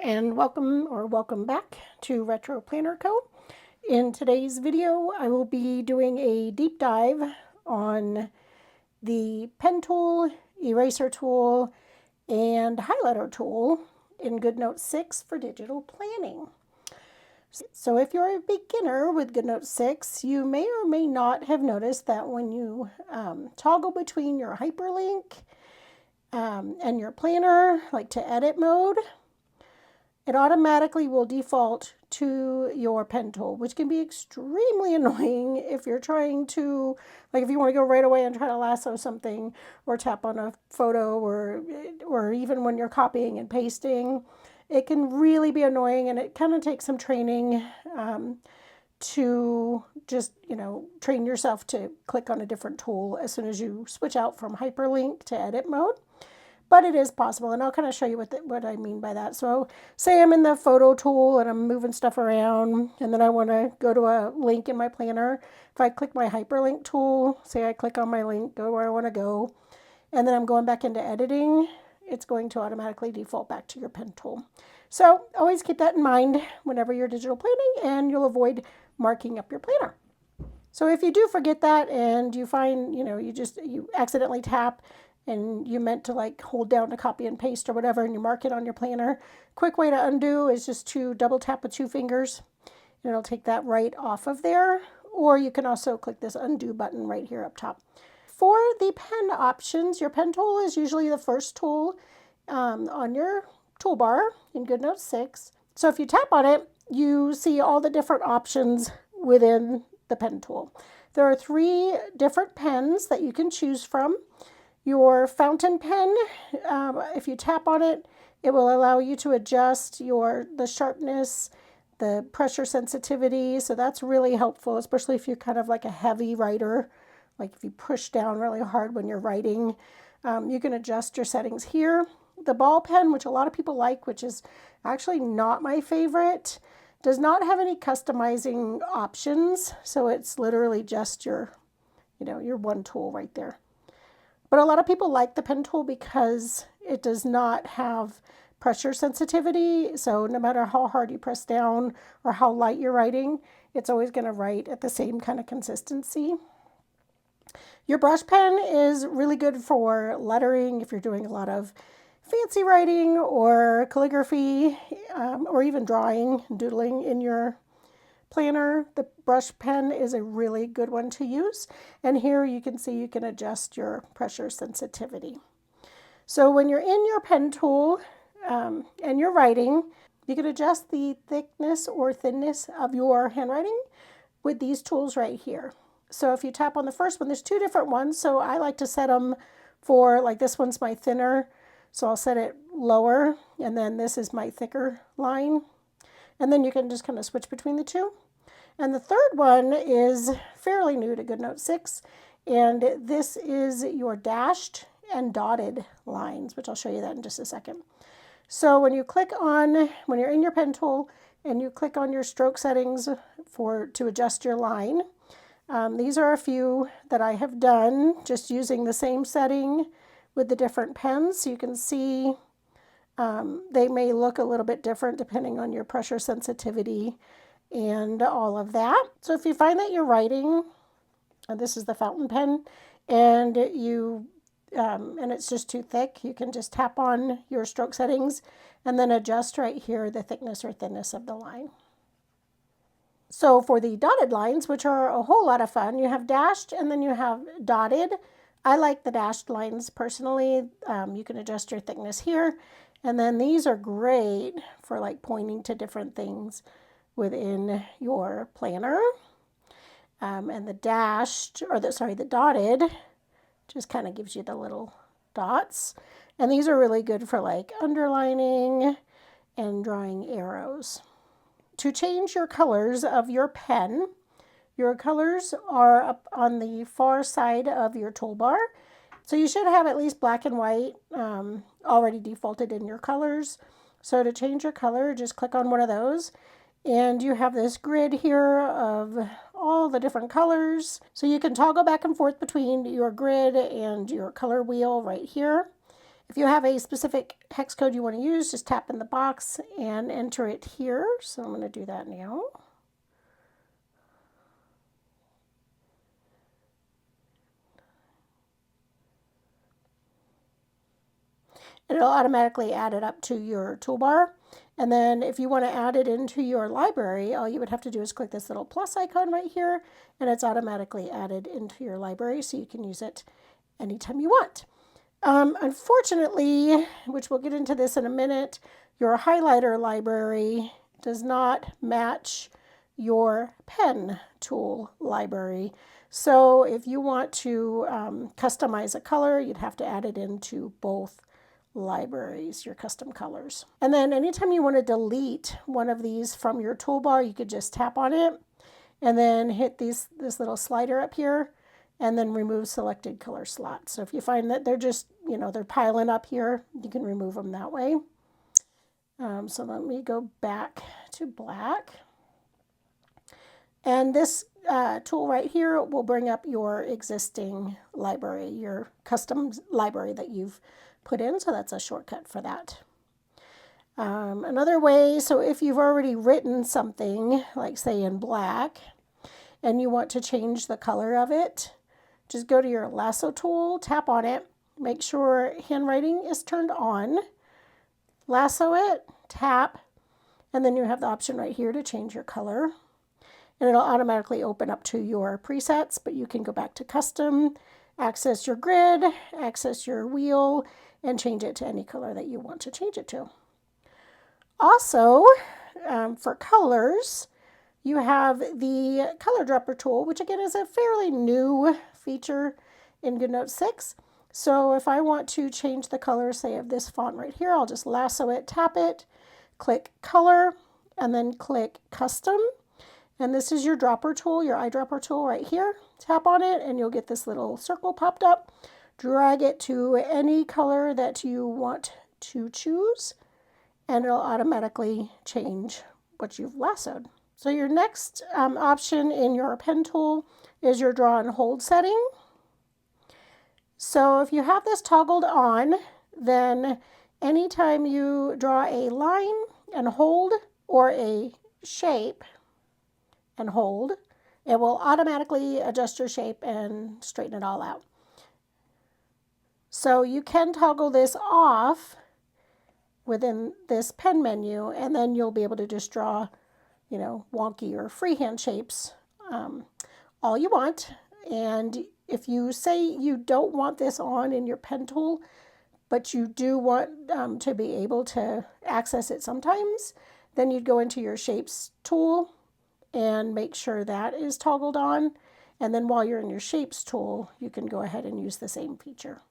and welcome back to Retro Planner Co. In today's video, I will be doing a deep dive on the pen tool, eraser tool, and highlighter tool in Goodnotes 6 for digital planning. So if you're a beginner with Goodnotes 6, you may or may not have noticed that when you toggle between your hyperlink and your planner, like to edit mode, it automatically will default to your pen tool, which can be extremely annoying if you're trying to, like if you want to go right away and try to lasso something or tap on a photo or even when you're copying and pasting. It can really be annoying, and it kind of takes some training to just, train yourself to click on a different tool as soon as you switch out from hyperlink to edit mode. But it is possible, and I'll kind of show you what I mean by that. So say I'm in the photo tool and I'm moving stuff around, and then I want to go to a link in my planner. If I click my hyperlink tool, say I click on my link, go where I want to go, and then I'm going back into editing, it's going to automatically default back to your pen tool. So always keep that in mind whenever you're digital planning, and you'll avoid marking up your planner. So if you do forget that and you find, you accidentally tap and you meant to like hold down to copy and paste or whatever, and you mark it on your planner, quick way to undo is just to double tap with 2 fingers, and it'll take that right off of there. Or you can also click this undo button right here up top. For the pen options, your pen tool is usually the first tool on your toolbar in Goodnotes 6. So if you tap on it, you see all the different options within the pen tool. There are 3 different pens that you can choose from. Your fountain pen, if you tap on it, it will allow you to adjust the sharpness, the pressure sensitivity. So that's really helpful, especially if you're kind of like a heavy writer. Like if you push down really hard when you're writing, you can adjust your settings here. The ball pen, which a lot of people like, which is actually not my favorite, does not have any customizing options. So it's literally just your one tool right there. But a lot of people like the pen tool because it does not have pressure sensitivity. So no matter how hard you press down or how light you're writing, it's always going to write at the same kind of consistency. Your brush pen is really good for lettering if you're doing a lot of fancy writing or calligraphy, or even drawing, doodling in your planner. The brush pen is a really good one to use, and here you can see you can adjust your pressure sensitivity. So when you're in your pen tool and you're writing, you can adjust the thickness or thinness of your handwriting with these tools right here. So if you tap on the first one, there's 2 different ones, so I like to set them for, like, this one's my thinner, so I'll set it lower, and then this is my thicker line, and then you can just kind of switch between the 2. And the third one is fairly new to Goodnotes 6, and this is your dashed and dotted lines, which I'll show you that in just a second. So when you're in your pen tool and you click on your stroke settings to adjust your line, these are a few that I have done just using the same setting with the different pens. So you can see they may look a little bit different depending on your pressure sensitivity and all of that. So if you find that you're writing, and this is the fountain pen, and it's just too thick, you can just tap on your stroke settings and then adjust right here the thickness or thinness of the line. So for the dotted lines, which are a whole lot of fun, you have dashed and then you have dotted. I like the dashed lines personally. You can adjust your thickness here, and then these are great for like pointing to different things within your planner. And the dotted just kind of gives you the little dots. And these are really good for like underlining and drawing arrows. To change your colors of your pen, your colors are up on the far side of your toolbar. So you should have at least black and white already defaulted in your colors. So to change your color, just click on one of those. And you have this grid here of all the different colors. So you can toggle back and forth between your grid and your color wheel right here. If you have a specific hex code you want to use, just tap in the box and enter it here. So I'm going to do that now. It'll automatically add it up to your toolbar. And then if you want to add it into your library, all you would have to do is click this little plus icon right here, and it's automatically added into your library so you can use it anytime you want. Unfortunately, which we'll get into this in a minute, your highlighter library does not match your pen tool library. So if you want to customize a color, you'd have to add it into both libraries, your custom colors. And then anytime you want to delete one of these from your toolbar, you could just tap on it and then hit this little slider up here and then remove selected color slots. So if you find that they're just, they're piling up here, you can remove them that way. So let me go back to black. And this tool right here will bring up your existing library, your custom library that you've put in. So that's a shortcut for that. Another way, so if you've already written something, like say in black, and you want to change the color of it, just go to your lasso tool, tap on it, make sure handwriting is turned on, lasso it, tap, and then you have the option right here to change your color. And it'll automatically open up to your presets, but you can go back to custom, access your grid, access your wheel, and change it to any color that you want to change it to. Also, for colors, you have the color dropper tool, which again is a fairly new feature in Goodnotes 6. So if I want to change the color, say of this font right here, I'll just lasso it, tap it, click color, and then click custom. And this is your dropper tool, your eyedropper tool right here. Tap on it and you'll get this little circle popped up. Drag it to any color that you want to choose, and it'll automatically change what you've lassoed. So your next option in your pen tool is your draw and hold setting. So if you have this toggled on, then anytime you draw a line and hold, or a shape and hold, it will automatically adjust your shape and straighten it all out. So you can toggle this off within this pen menu, and then you'll be able to just draw, wonky or freehand shapes all you want. And if you say you don't want this on in your pen tool, but you do want to be able to access it sometimes, then you'd go into your shapes tool and make sure that is toggled on. And then while you're in your shapes tool, you can go ahead and use the same feature.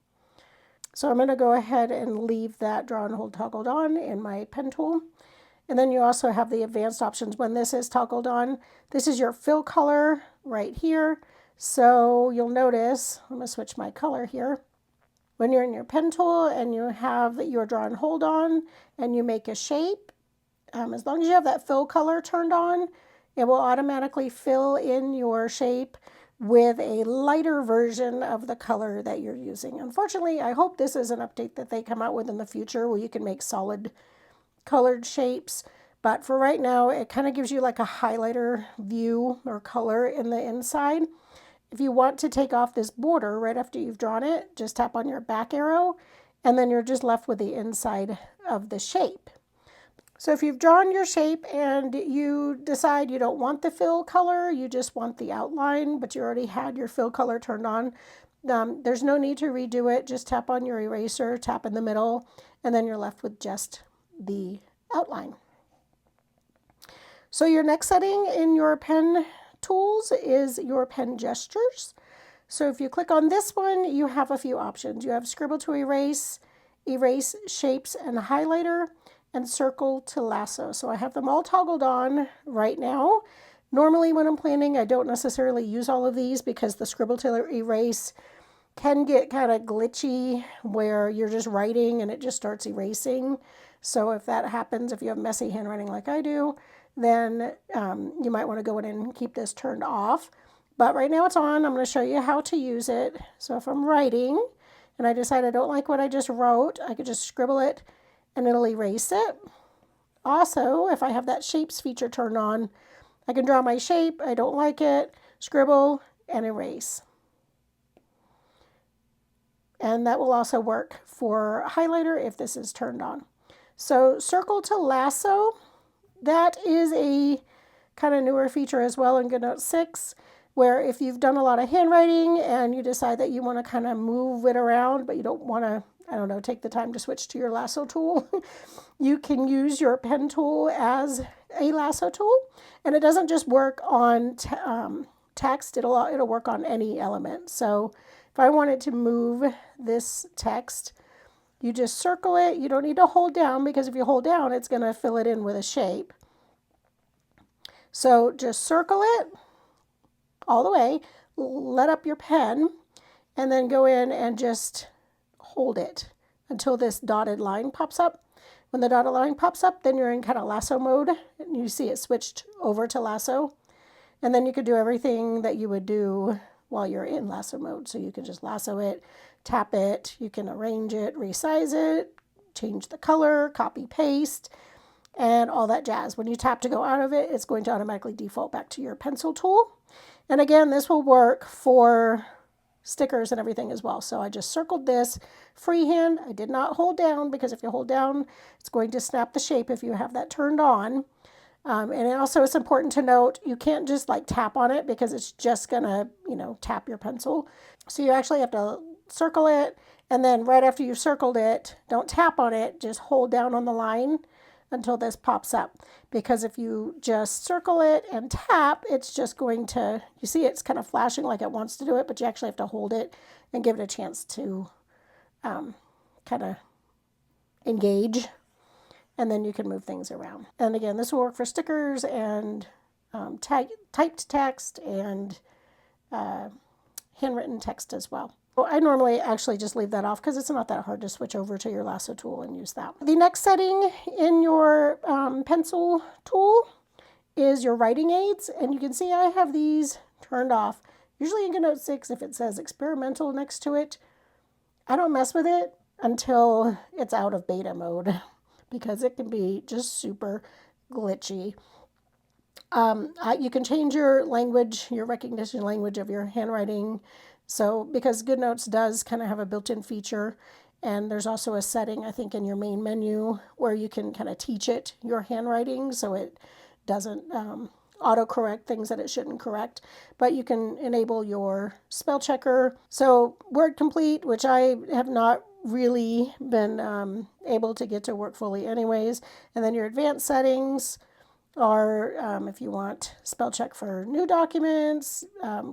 So I'm going to go ahead and leave that draw and hold toggled on in my pen tool. And then you also have the advanced options when this is toggled on. This is your fill color right here. So you'll notice, I'm going to switch my color here. When you're in your pen tool and you have your draw and hold on and you make a shape, as long as you have that fill color turned on, it will automatically fill in your shape with a lighter version of the color that you're using. Unfortunately, I hope this is an update that they come out with in the future where you can make solid colored shapes. But for right now, it kind of gives you like a highlighter view or color in the inside. If you want to take off this border right after you've drawn it, just tap on your back arrow, and then you're just left with the inside of the shape. So if you've drawn your shape and you decide you don't want the fill color, you just want the outline, but you already had your fill color turned on, there's no need to redo it. Just tap on your eraser, tap in the middle, and then you're left with just the outline. So your next setting in your pen tools is your pen gestures. So if you click on this one, you have a few options. You have scribble to erase, erase shapes and highlighter, and circle to lasso. So I have them all toggled on right now. Normally when I'm planning, I don't necessarily use all of these because the scribble to erase can get kind of glitchy where you're just writing and it just starts erasing. So if that happens, if you have messy handwriting like I do, then you might want to go in and keep this turned off. But right now it's on. I'm going to show you how to use it. So if I'm writing and I decide I don't like what I just wrote, I could just scribble it and it'll erase it. Also, if I have that shapes feature turned on, I can draw my shape, I don't like it, scribble and erase. And that will also work for highlighter if this is turned on. So circle to lasso, that is a kind of newer feature as well in Goodnotes 6, where if you've done a lot of handwriting and you decide that you want to kind of move it around, but you don't want to, I don't know, take the time to switch to your lasso tool, you can use your pen tool as a lasso tool. And it doesn't just work on text, it'll work on any element. So if I wanted to move this text, you just circle it. You don't need to hold down, because if you hold down, it's going to fill it in with a shape. So just circle it all the way, let up your pen, and then go in and just hold it until this dotted line pops up. When the dotted line pops up, then you're in kind of lasso mode, and you see it switched over to lasso. And then you could do everything that you would do while you're in lasso mode. So you can just lasso it, tap it, you can arrange it, resize it, change the color, copy, paste, and all that jazz. When you tap to go out of it, it's going to automatically default back to your pencil tool. And again, this will work for stickers and everything as well. So I just circled this freehand. I did not hold down, because if you hold down, it's going to snap the shape if you have that turned on. And also it's important to note, you can't just like tap on it, because it's just gonna, tap your pencil. So you actually have to circle it, and then right after you've circled it, don't tap on it, just hold down on the line until this pops up. Because if you just circle it and tap, it's just going to, you see it's kind of flashing like it wants to do it, but you actually have to hold it and give it a chance to kind of engage. And then you can move things around. And again, this will work for stickers and typed text and handwritten text as well. Well, I normally actually just leave that off, because it's not that hard to switch over to your lasso tool and use that. The next setting in your pencil tool is your writing aids. And you can see I have these turned off. Usually in Goodnotes 6, if it says experimental next to it, I don't mess with it until it's out of beta mode, because it can be just super glitchy. You can change your language, your recognition language of your handwriting. So because Goodnotes does kind of have a built-in feature, and there's also a setting, I think, in your main menu where you can kind of teach it your handwriting, so it doesn't autocorrect things that it shouldn't correct. But you can enable your spell checker. So word complete, which I have not really been able to get to work fully anyways. And then your advanced settings are if you want spell check for new documents,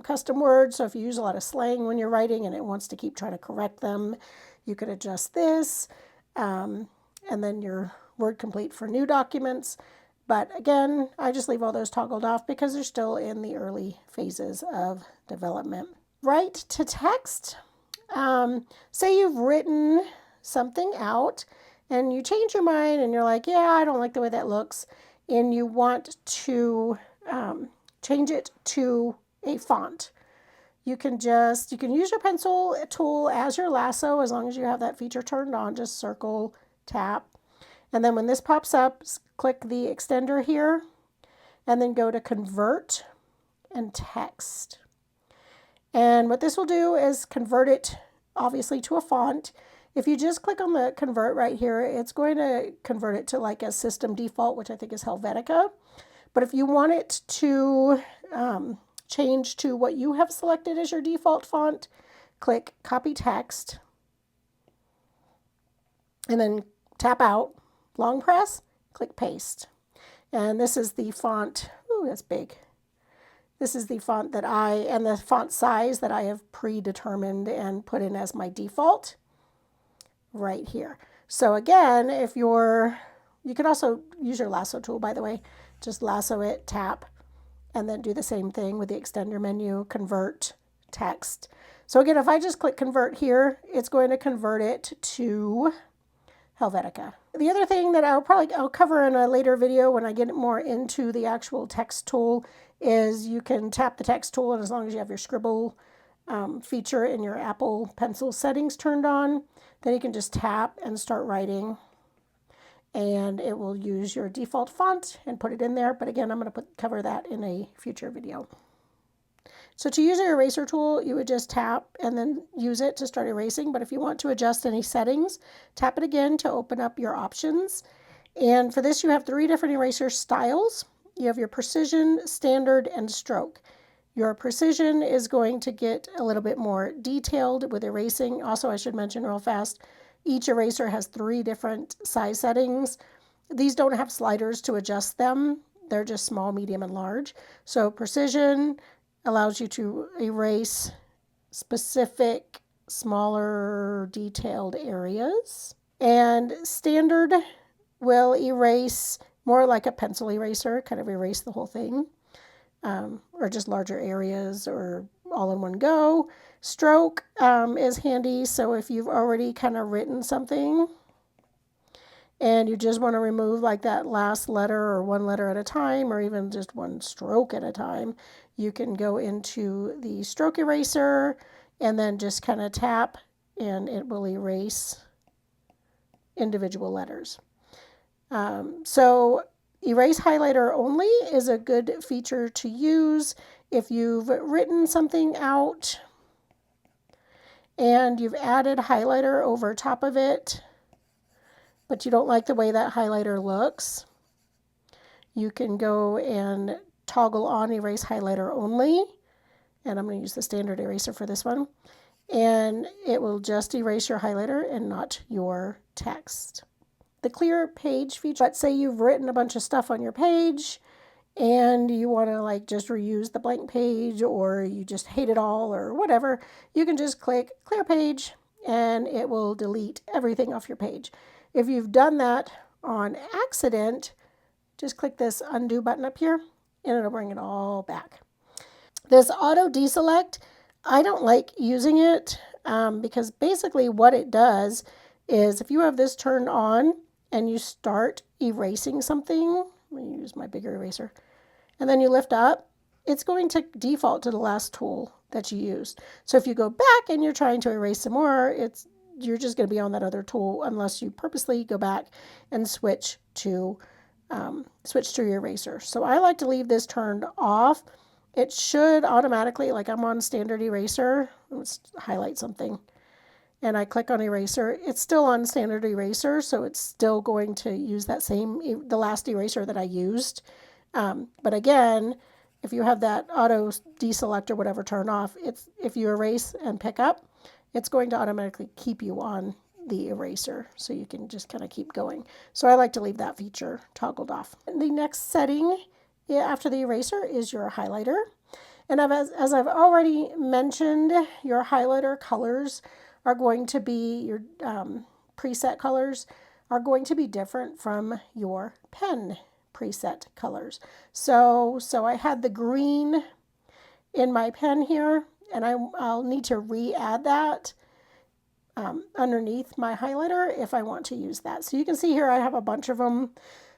custom words. So if you use a lot of slang when you're writing and it wants to keep trying to correct them, you could adjust this. And then your word complete for new documents. But again, I just leave all those toggled off because they're still in the early phases of development. Write to text. Say you've written something out and you change your mind and you're like, yeah, I don't like the way that looks. And you want to change it to a font. You can use your pencil tool as your lasso, as long as you have that feature turned on. Just circle, tap. And then when this pops up, click the extender here and then go to convert and text. And what this will do is convert it obviously to a font. If you just click on the convert right here, it's going to convert it to like a system default, which I think is Helvetica. But if you want it to change to what you have selected as your default font, click copy text and then tap out, long press, click paste. And this is the font, ooh, that's big. This is the font that and the font size that I have predetermined and put in as my default right here. So again, you can also use your lasso tool, by the way. Just lasso it, tap, and then do the same thing with the extender menu, convert, text. So again, if I just click convert here, it's going to convert it to Helvetica. The other thing that I'll cover in a later video when I get more into the actual text tool is you can tap the text tool, and as long as you have your scribble feature in your Apple Pencil settings turned on, then you can just tap and start writing, and it will use your default font and put it in there. But again, I'm going to cover that in a future video. So to use your eraser tool, you would just tap and then use it to start erasing. But if you want to adjust any settings, tap it again to open up your options. And for this, you have 3 different eraser styles. You have your precision, standard, and stroke. Your precision is going to get a little bit more detailed with erasing. Also, I should mention real fast, each eraser has 3 different size settings. These don't have sliders to adjust them. They're just small, medium, and large. So precision allows you to erase specific, smaller, detailed areas. And standard will erase more like a pencil eraser, kind of erase the whole thing, or just larger areas or all in one go. Stroke is handy, so if you've already kind of written something and you just want to remove like that last letter or one letter at a time, or even just one stroke at a time, you can go into the stroke eraser and then just kind of tap and it will erase individual letters. So erase highlighter only is a good feature to use if you've written something out and you've added highlighter over top of it, but you don't like the way that highlighter looks. You can go and toggle on erase highlighter only, and I'm going to use the standard eraser for this one, and it will just erase your highlighter and not your text. The clear page feature, let's say you've written a bunch of stuff on your page and you want to like just reuse the blank page, or you just hate it all or whatever, you can just click clear page and it will delete everything off your page. If you've done that on accident, just click this undo button up here and it'll bring it all back. This auto deselect, I don't like using it because basically what it does is if you have this turned on and you start erasing something, let me use my bigger eraser, and then you lift up, it's going to default to the last tool that you used. So if you go back and you're trying to erase some more, you're just going to be on that other tool unless you purposely go back and switch to your eraser. So I like to leave this turned off. It should automatically, like I'm on standard eraser, let's highlight something, and I click on eraser, it's still on standard eraser, so it's still going to use that the last eraser that I used. But again, if you have that auto deselect or whatever turned off, if you erase and pick up, it's going to automatically keep you on the eraser, so you can just kind of keep going. So I like to leave that feature toggled off. The next setting after the eraser is your highlighter. And as I've already mentioned, your highlighter colors are going to be, your preset colors are going to be different from your pen preset colors. So I had the green in my pen here, and I'll need to re-add that underneath my highlighter if I want to use that. So you can see here I have a bunch of them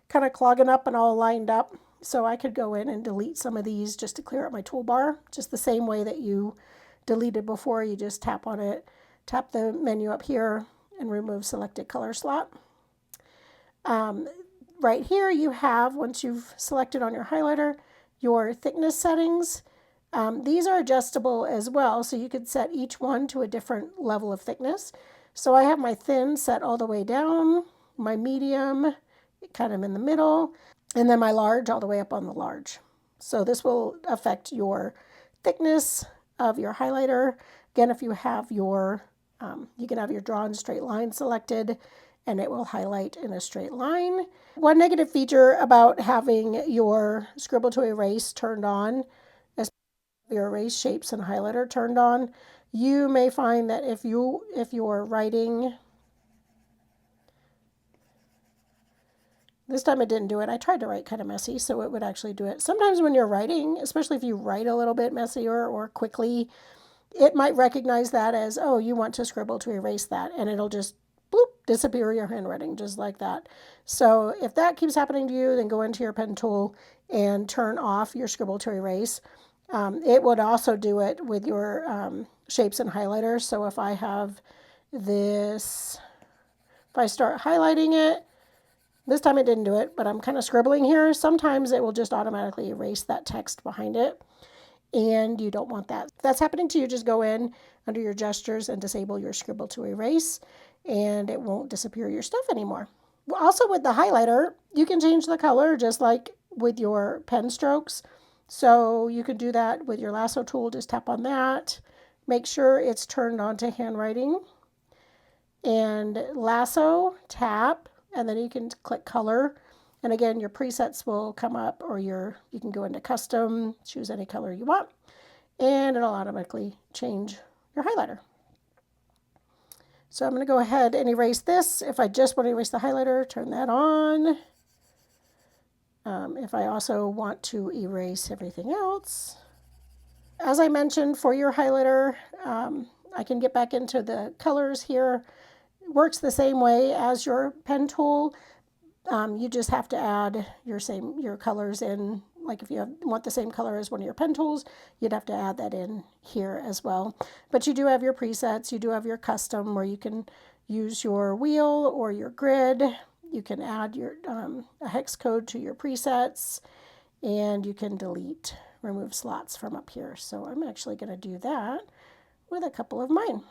kind of clogging up and all lined up. So I could go in and delete some of these just to clear up my toolbar, just the same way that you deleted before. You just tap on it, tap the menu up here, and remove selected color slot. Right here you have, once you've selected on your highlighter, your thickness settings. These are adjustable as well, so you could set each one to a different level of thickness. So I have my thin set all the way down, my medium kind of in the middle, and then my large all the way up on the large. So this will affect your thickness of your highlighter. Again, if you have your, you can have your drawn straight line selected and it will highlight in a straight line. One negative feature about having your scribble to erase turned on, your erase shapes and highlighter turned on, you may find that if you're writing, this time it didn't do it. I tried to write kind of messy, so it would actually do it. Sometimes when you're writing, especially if you write a little bit messier or quickly, it might recognize that as, oh, you want to scribble to erase that, and it'll just bloop, disappear your handwriting just like that. So if that keeps happening to you, then go into your pen tool and turn off your scribble to erase. It would also do it with your shapes and highlighters. So if I have this, if I start highlighting it, this time it didn't do it, but I'm kind of scribbling here. Sometimes it will just automatically erase that text behind it, and you don't want that. If that's happening to you, just go in under your gestures and disable your scribble to erase, and it won't disappear your stuff anymore. Also with the highlighter, you can change the color just like with your pen strokes. So you can do that with your lasso tool. Just tap on that. Make sure it's turned on to handwriting. And lasso, tap, and then you can click color. And again, your presets will come up, or you can go into custom, choose any color you want, and it'll automatically change your highlighter. So I'm going to go ahead and erase this. If I just want to erase the highlighter, turn that on. If I also want to erase everything else. As I mentioned, for your highlighter, I can get back into the colors here. It works the same way as your pen tool. You just have to add your colors in. Like if you want the same color as one of your pen tools, you'd have to add that in here as well. But you do have your presets. You do have your custom where you can use your wheel or your grid. You can add your a hex code to your presets, and you can remove slots from up here. So I'm actually going to do that with a couple of mine.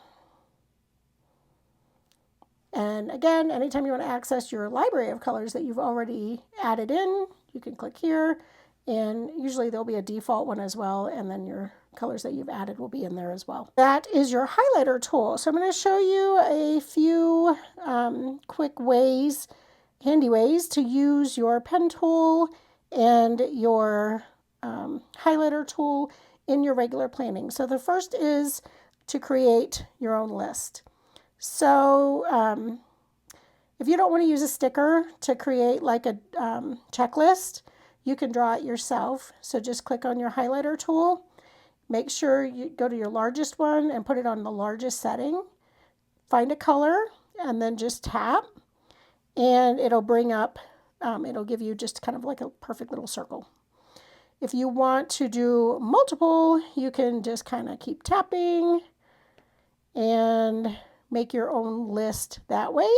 And again, anytime you want to access your library of colors that you've already added in, you can click here, and usually there'll be a default one as well, and then your colors that you've added will be in there as well. That is your highlighter tool. So I'm going to show you a few quick ways, handy ways to use your pen tool and your highlighter tool in your regular planning. So the first is to create your own list. So if you don't want to use a sticker to create like a checklist, you can draw it yourself. So just click on your highlighter tool. Make sure you go to your largest one and put it on the largest setting. Find a color and then just tap, and it'll bring up, it'll give you just kind of like a perfect little circle. If you want to do multiple, you can just kind of keep tapping and make your own list that way.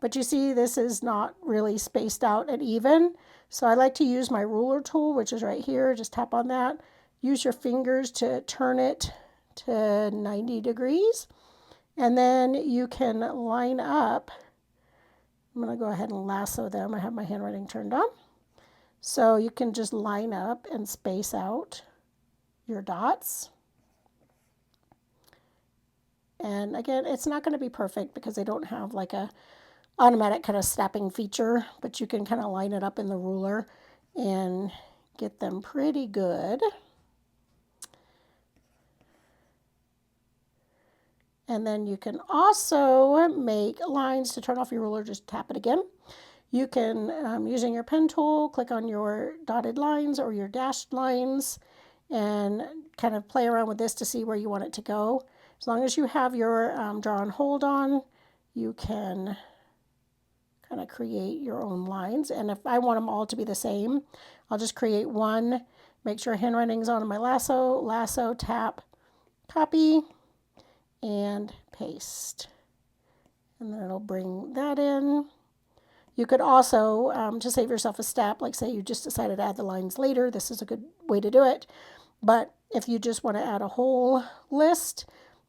But you see, this is not really spaced out and even. So I like to use my ruler tool, which is right here. Just tap on that. Use your fingers to turn it to 90 degrees. And then you can line up. I'm going to go ahead and lasso them. I have my handwriting turned on. So you can just line up and space out your dots. And again, it's not going to be perfect because they don't have like a automatic kind of snapping feature, but you can kind of line it up in the ruler and get them pretty good. And then you can also make lines. To turn off your ruler, just tap it again. You can, using your pen tool, click on your dotted lines or your dashed lines and kind of play around with this to see where you want it to go. As long as you have your draw and hold on, you can kind of create your own lines. And if I want them all to be the same, I'll just create one, make sure handwriting's on my lasso, tap, copy, and paste. And then it'll bring that in. You could also, to save yourself a step, like say you just decided to add the lines later, this is a good way to do it. But if you just want to add a whole list,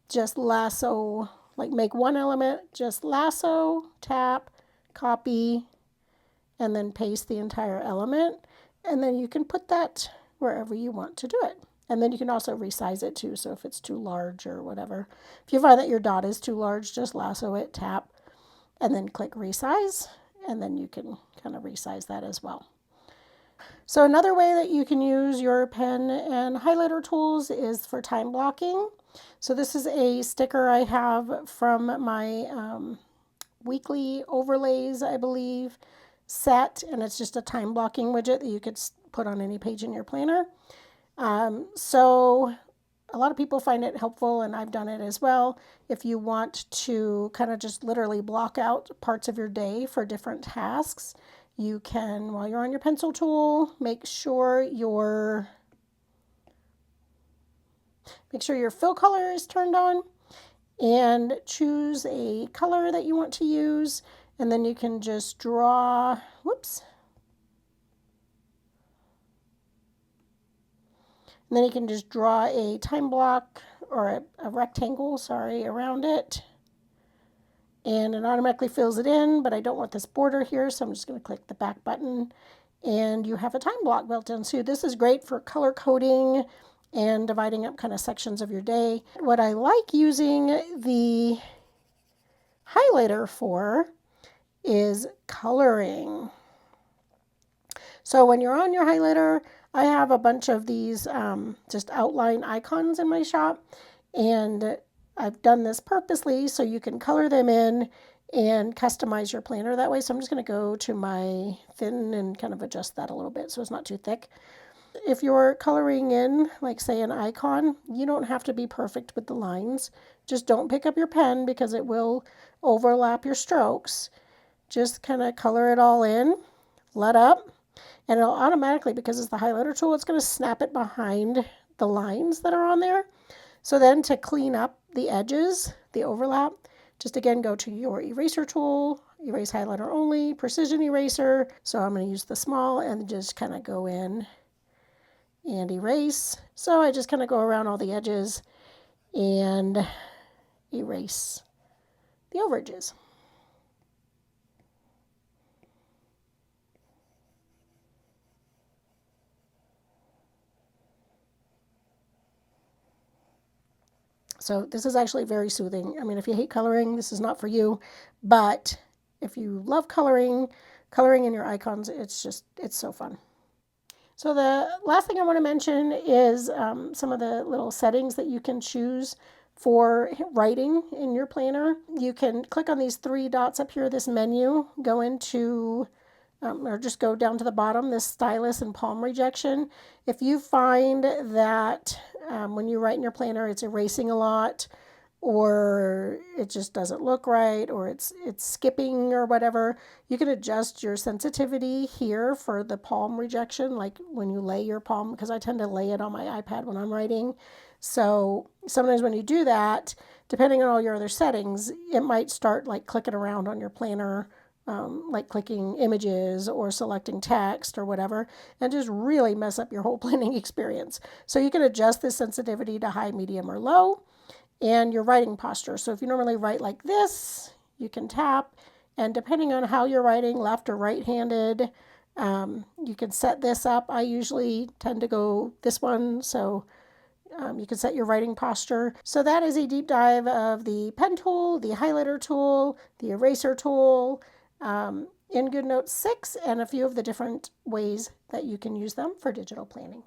just lasso, like make one element, just lasso, tap, copy, and then paste the entire element. And then you can put that wherever you want to do it. And then you can also resize it too, so if it's too large or whatever. If you find that your dot is too large, just lasso it, tap, and then click resize, and then you can kind of resize that as well. So another way that you can use your pen and highlighter tools is for time blocking. So this is a sticker I have from my weekly overlays, I believe, set, and it's just a time blocking widget that you could put on any page in your planner. So a lot of people find it helpful, and I've done it as well. If you want to kind of just literally block out parts of your day for different tasks, you can, while you're on your pencil tool, make sure your Make sure your fill color is turned on and choose a color that you want to use. And then you can just draw, whoops. And then you can just draw a time block or a rectangle, sorry, around it. And it automatically fills it in, but I don't want this border here, so I'm just going to click the back button. And you have a time block built in. So this is great for color coding and dividing up kind of sections of your day. What I like using the highlighter for is coloring. So when you're on your highlighter, I have a bunch of these just outline icons in my shop, and I've done this purposely so you can color them in and customize your planner that way. So I'm just going to go to my thin and kind of adjust that a little bit so it's not too thick. If you're coloring in, like say an icon, you don't have to be perfect with the lines. Just don't pick up your pen because it will overlap your strokes. Just kind of color it all in, let up, and it'll automatically, because it's the highlighter tool, it's going to snap it behind the lines that are on there. So then to clean up the edges, the overlap, just again go to your eraser tool, erase highlighter only, precision eraser. So I'm going to use the small and just kind of go in and erase. So I just kind of go around all the edges and erase the overages. So this is actually very soothing. I mean, if you hate coloring, this is not for you. But if you love coloring in your icons, it's so fun. So the last thing I want to mention is some of the little settings that you can choose for writing in your planner. You can click on these three dots up here, this menu, go into or just go down to the bottom, this stylus and palm rejection. If you find that when you write in your planner, it's erasing a lot, or it just doesn't look right, or it's skipping or whatever, you can adjust your sensitivity here for the palm rejection, like when you lay your palm, because I tend to lay it on my iPad when I'm writing. So sometimes when you do that, depending on all your other settings, it might start like clicking around on your planner, like clicking images or selecting text or whatever, and just really mess up your whole planning experience. So you can adjust the sensitivity to high, medium, or low, and your writing posture. So if you normally write like this, you can tap, and depending on how you're writing, left or right-handed, you can set this up. I usually tend to go this one, so you can set your writing posture. So that is a deep dive of the pen tool, the highlighter tool, the eraser tool, in Goodnotes 6, and a few of the different ways that you can use them for digital planning.